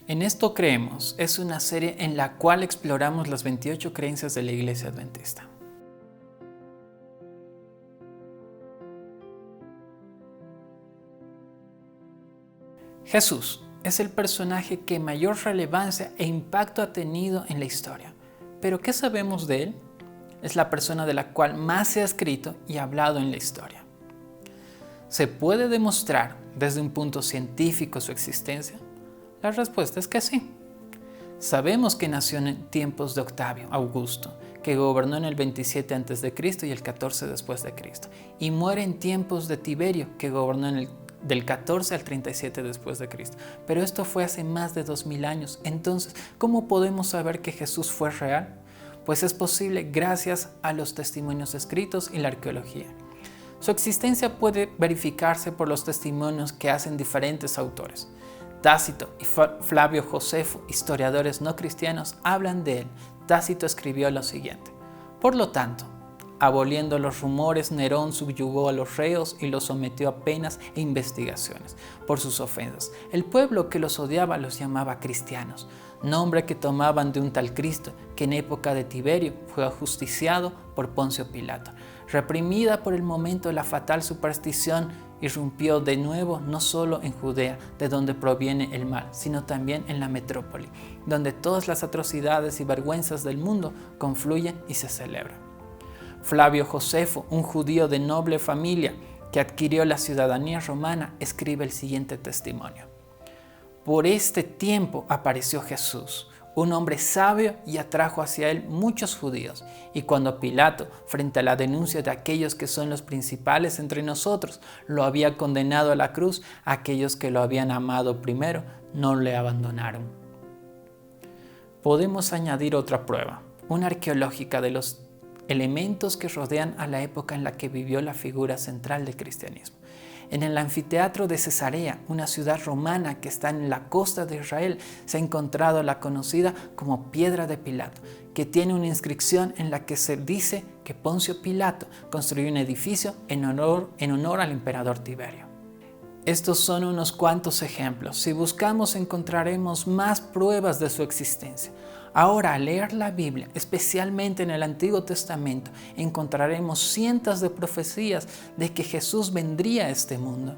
En Esto Creemos es una serie en la cual exploramos las 28 creencias de la Iglesia Adventista. Jesús es el personaje que mayor relevancia e impacto ha tenido en la historia. ¿Pero qué sabemos de él? Es la persona de la cual más se ha escrito y hablado en la historia. ¿Se puede demostrar desde un punto científico su existencia? La respuesta es que sí. Sabemos que nació en tiempos de Octavio Augusto, que gobernó en el 27 a.C. y el 14 después de Cristo, y muere en tiempos de Tiberio, que gobernó del 14 al 37 después de Cristo. Pero esto fue hace más de 2000 años. Entonces, ¿cómo podemos saber que Jesús fue real? Pues es posible gracias a los testimonios escritos y la arqueología. Su existencia puede verificarse por los testimonios que hacen diferentes autores. Tácito y Flavio Josefo, historiadores no cristianos, hablan de él. Tácito escribió lo siguiente: por lo tanto, aboliendo los rumores, Nerón subyugó a los reos y los sometió a penas e investigaciones por sus ofensas. El pueblo que los odiaba los llamaba cristianos, nombre que tomaban de un tal Cristo que en época de Tiberio fue ajusticiado por Poncio Pilato. Reprimida por el momento la fatal superstición, irrumpió de nuevo no solo en Judea, de donde proviene el mal, sino también en la metrópoli, donde todas las atrocidades y vergüenzas del mundo confluyen y se celebran. Flavio Josefo, un judío de noble familia que adquirió la ciudadanía romana, escribe el siguiente testimonio: por este tiempo apareció Jesús, un hombre sabio, y atrajo hacia él muchos judíos. Y cuando Pilato, frente a la denuncia de aquellos que son los principales entre nosotros, lo había condenado a la cruz, aquellos que lo habían amado primero no le abandonaron. Podemos añadir otra prueba, una arqueológica, de los elementos que rodean a la época en la que vivió la figura central del cristianismo. En el anfiteatro de Cesarea, una ciudad romana que está en la costa de Israel, se ha encontrado la conocida como Piedra de Pilato, que tiene una inscripción en la que se dice que Poncio Pilato construyó un edificio en honor al emperador Tiberio. Estos son unos cuantos ejemplos. Si buscamos, encontraremos más pruebas de su existencia. Ahora, al leer la Biblia, especialmente en el Antiguo Testamento, encontraremos cientos de profecías de que Jesús vendría a este mundo.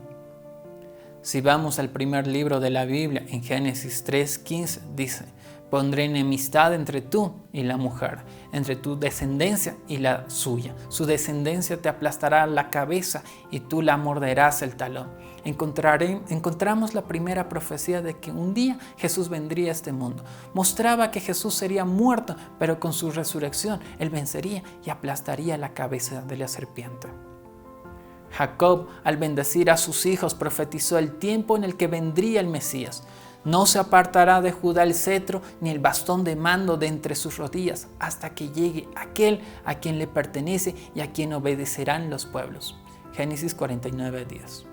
Si vamos al primer libro de la Biblia, en Génesis 3:15, dice: pondré enemistad entre tú y la mujer, entre tu descendencia y la suya. Su descendencia te aplastará la cabeza y tú la morderás el talón. Encontramos la primera profecía de que un día Jesús vendría a este mundo. Mostraba que Jesús sería muerto, pero con su resurrección Él vencería y aplastaría la cabeza de la serpiente. Jacob, al bendecir a sus hijos, profetizó el tiempo en el que vendría el Mesías. No se apartará de Judá el cetro ni el bastón de mando de entre sus rodillas, hasta que llegue aquel a quien le pertenece y a quien obedecerán los pueblos. Génesis 49:10.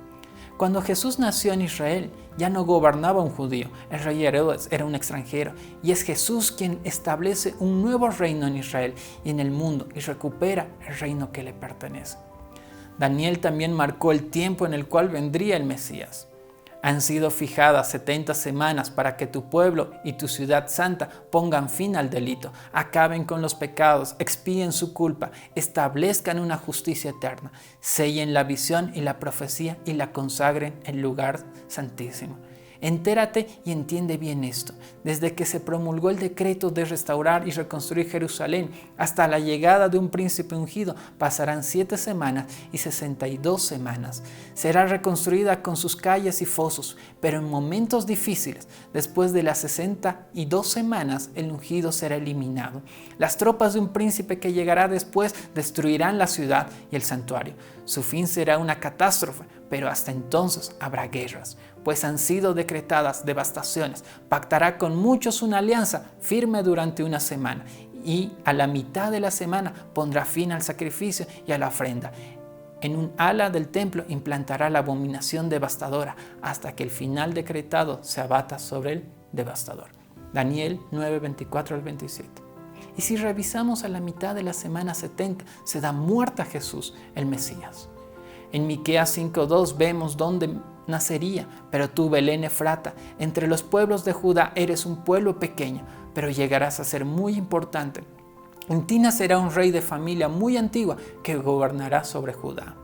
Cuando Jesús nació en Israel, ya no gobernaba un judío, el rey Herodes era un extranjero, y es Jesús quien establece un nuevo reino en Israel y en el mundo, y recupera el reino que le pertenece. Daniel también marcó el tiempo en el cual vendría el Mesías. Han sido fijadas 70 semanas para que tu pueblo y tu ciudad santa pongan fin al delito, acaben con los pecados, expíen su culpa, establezcan una justicia eterna, sellen la visión y la profecía y la consagren en lugar santísimo. Entérate y entiende bien esto. Desde que se promulgó el decreto de restaurar y reconstruir Jerusalén hasta la llegada de un príncipe ungido, pasarán 7 semanas y 62 semanas. Será reconstruida con sus calles y fosos, pero en momentos difíciles. Después de las 62 semanas, el ungido será eliminado. Las tropas de un príncipe que llegará después destruirán la ciudad y el santuario. Su fin será una catástrofe, pero hasta entonces habrá guerras, pues han sido decretadas devastaciones. Pactará con muchos una alianza firme durante una semana, y a la mitad de la semana pondrá fin al sacrificio y a la ofrenda. En un ala del templo implantará la abominación devastadora, hasta que el final decretado se abata sobre el devastador. Daniel 9:24-27. Y si revisamos, a la mitad de la semana 70 se da muerte a Jesús, el Mesías. En Miqueas 5:2 vemos dónde nacería, pero tú, Belén Efrata, entre los pueblos de Judá eres un pueblo pequeño, pero llegarás a ser muy importante. En ti nacerá un rey de familia muy antigua que gobernará sobre Judá.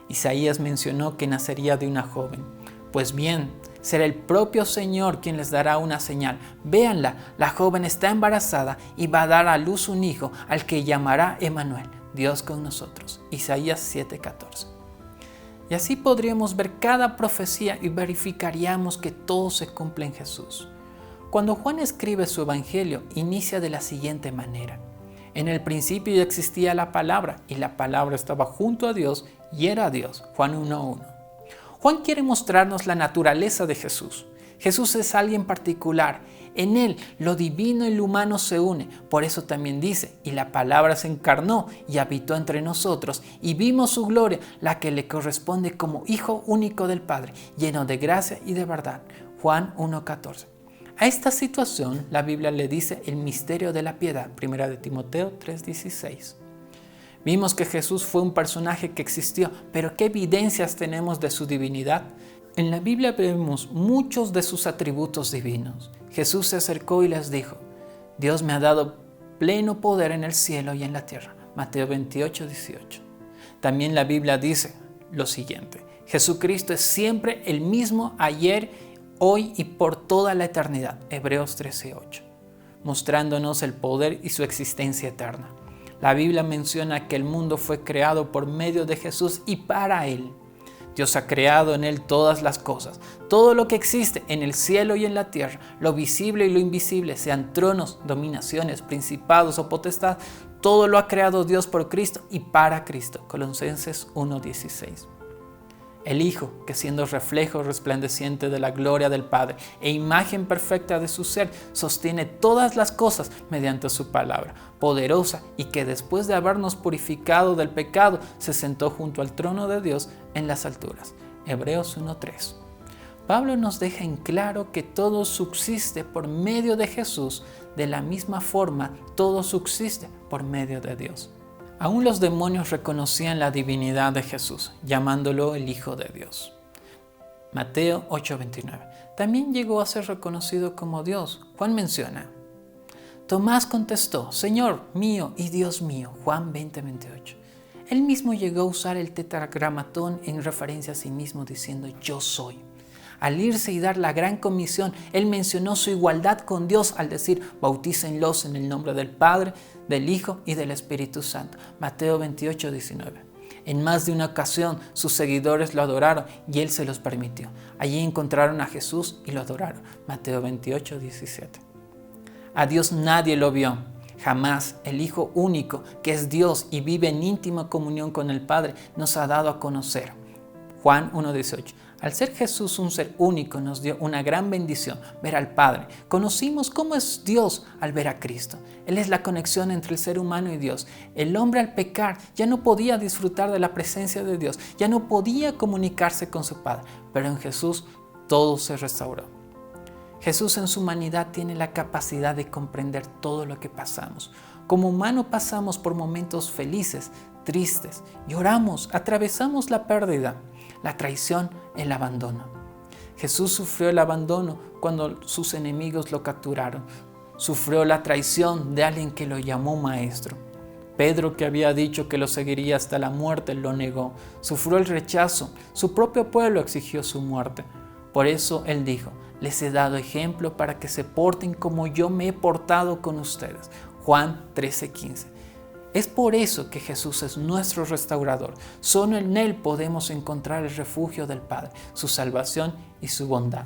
Isaías mencionó que nacería de una joven. Pues bien, será el propio Señor quien les dará una señal. Véanla, la joven está embarazada y va a dar a luz un hijo al que llamará Emmanuel, Dios con nosotros. Isaías 7:14. Y así podríamos ver cada profecía y verificaríamos que todo se cumple en Jesús. Cuando Juan escribe su evangelio, inicia de la siguiente manera. En el principio ya existía la palabra, y la palabra estaba junto a Dios y era Dios. Juan 1:1. Juan quiere mostrarnos la naturaleza de Jesús. Jesús es alguien particular. En Él lo divino y lo humano se une. Por eso también dice, y la palabra se encarnó y habitó entre nosotros, y vimos su gloria, la que le corresponde como Hijo único del Padre, lleno de gracia y de verdad. Juan 1:14. A esta situación la Biblia le dice el misterio de la piedad, 1 de Timoteo 3:16. Vimos que Jesús fue un personaje que existió, pero ¿qué evidencias tenemos de su divinidad? En la Biblia vemos muchos de sus atributos divinos. Jesús se acercó y les dijo, Dios me ha dado pleno poder en el cielo y en la tierra. Mateo 28:18. También la Biblia dice lo siguiente, Jesucristo es siempre el mismo ayer, hoy y por toda la eternidad. Hebreos 13:8. Mostrándonos el poder y su existencia eterna. La Biblia menciona que el mundo fue creado por medio de Jesús y para Él. Dios ha creado en Él todas las cosas. Todo lo que existe en el cielo y en la tierra, lo visible y lo invisible, sean tronos, dominaciones, principados o potestad, todo lo ha creado Dios por Cristo y para Cristo. Colosenses 1:16. El Hijo, que siendo reflejo resplandeciente de la gloria del Padre e imagen perfecta de su ser, sostiene todas las cosas mediante su palabra, poderosa, y que después de habernos purificado del pecado, se sentó junto al trono de Dios en las alturas. Hebreos 1:3. Pablo nos deja en claro que todo subsiste por medio de Jesús, de la misma forma todo subsiste por medio de Dios. Aún los demonios reconocían la divinidad de Jesús, llamándolo el Hijo de Dios. Mateo 8:29. También llegó a ser reconocido como Dios. Juan menciona, Tomás contestó, Señor mío y Dios mío. Juan 20:28. Él mismo llegó a usar el tetragramatón en referencia a sí mismo diciendo, yo soy. Al irse y dar la gran comisión, Él mencionó su igualdad con Dios al decir, bautícenlos en el nombre del Padre, del Hijo y del Espíritu Santo. Mateo 28:19. En más de una ocasión, sus seguidores lo adoraron y Él se los permitió. Allí encontraron a Jesús y lo adoraron. Mateo 28:17. A Dios nadie lo vio. Jamás el Hijo único, que es Dios y vive en íntima comunión con el Padre, nos ha dado a conocer. Juan 1:18. Al ser Jesús un ser único, nos dio una gran bendición, ver al Padre. Conocimos cómo es Dios al ver a Cristo. Él es la conexión entre el ser humano y Dios. El hombre al pecar ya no podía disfrutar de la presencia de Dios, ya no podía comunicarse con su Padre, pero en Jesús todo se restauró. Jesús en su humanidad tiene la capacidad de comprender todo lo que pasamos. Como humano pasamos por momentos felices, tristes, lloramos, atravesamos la pérdida, la traición, el abandono. Jesús sufrió el abandono cuando sus enemigos lo capturaron. Sufrió la traición de alguien que lo llamó maestro. Pedro, que había dicho que lo seguiría hasta la muerte, lo negó. Sufrió el rechazo. Su propio pueblo exigió su muerte. Por eso Él dijo, les he dado ejemplo para que se porten como yo me he portado con ustedes. Juan 13:15. Es por eso que Jesús es nuestro restaurador. Solo en Él podemos encontrar el refugio del Padre, su salvación y su bondad.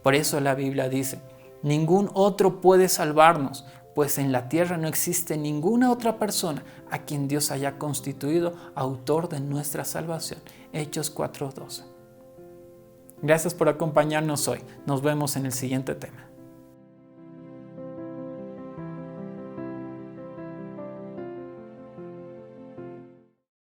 Por eso la Biblia dice, ningún otro puede salvarnos, pues en la tierra no existe ninguna otra persona a quien Dios haya constituido autor de nuestra salvación. Hechos 4:12. Gracias por acompañarnos hoy. Nos vemos en el siguiente tema.